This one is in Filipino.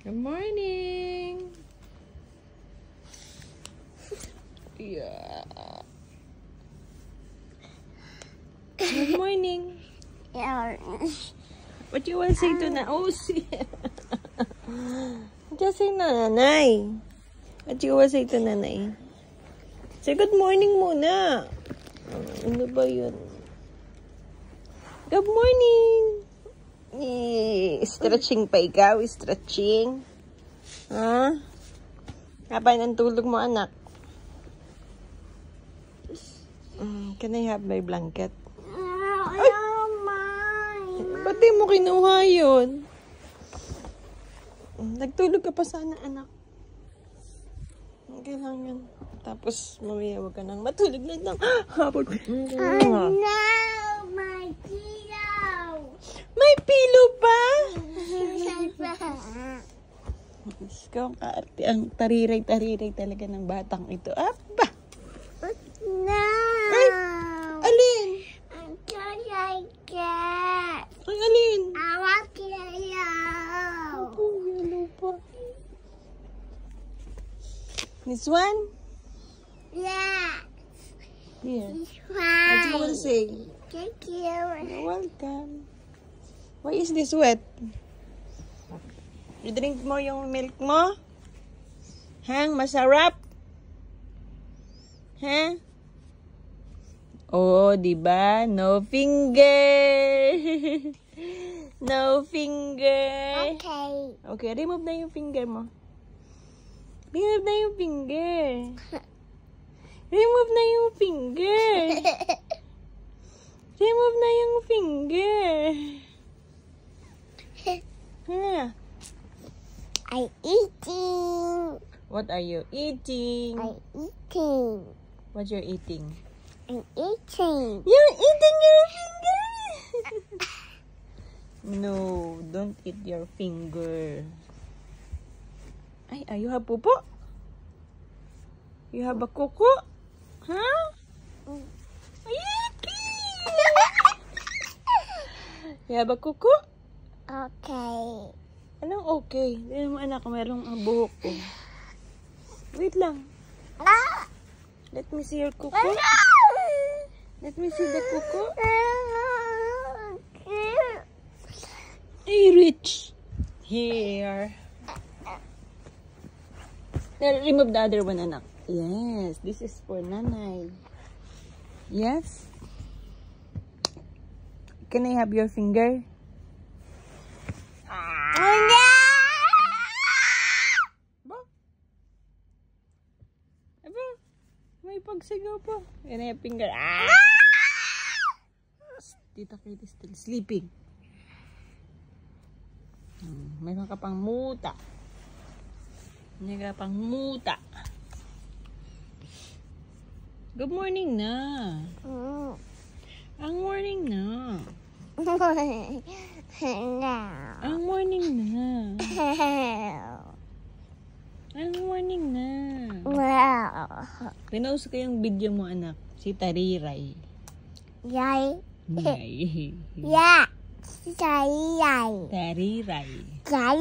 Good morning. Yeah. Good morning. What you want to say to na? Oh, see. Just say nanay. What you want to say to nanay? Say good morning muna. Ano ba yun? Good morning. Stretching pa ikaw? Stretching? Ha? Haba ng tulog mo, anak? Can I have my blanket? Ay! Ba't di mo kinuha yun? Nagtulog ka pa sana, anak. Kailangan. Tapos, mamaya wag ka nang matulog na lang. Habol. No, my pillow. May pillow pa? Ikaw ang kaarte. Ang tariray-tariray talaga ng batang ito. Aba! No. Ay! Alin? I don't like it. Ay, alin? I want pillow. Oh, yellow pa. This one? Yeah. Here. It's What do you want to fine. say? Thank you. You're welcome. Why is this wet? You drink mo yung milk mo? Hang, masarap? Ha? Oh, diba? No finger. No finger. Okay. Okay, remove na yung finger mo. Remove na yung finger. Remove na yung finger. Remove na yung finger. Yeah. I eating. What are you eating? I eating. What you're eating? I'm eating. You're eating your finger! No, don't eat your finger. Ay, you have pupo? You have a kuko? Huh? Yucky! You have a kuko? Okay. Anong okay? Hindi mo anak, mayroong buhok ko. Wait lang. Ah! Let me see your kuko. Let me see the kuko. Hey, Rich. Here. Now, remove the other one, anak. Yes, this is for nanay. Yes. Can I have your finger? Ba? Aba? May pagsigaw pa. Can I have finger? Tita Kate is still sleeping. Mayroon ka pang muta. Mayroon ka pang muta. Good morning na. Ang morning na. Ang morning na. Ang morning na. Pinost ko yung video mo, anak. Si Tariray. Yay. Yay. Yeah. Yay. Tariray. Yay.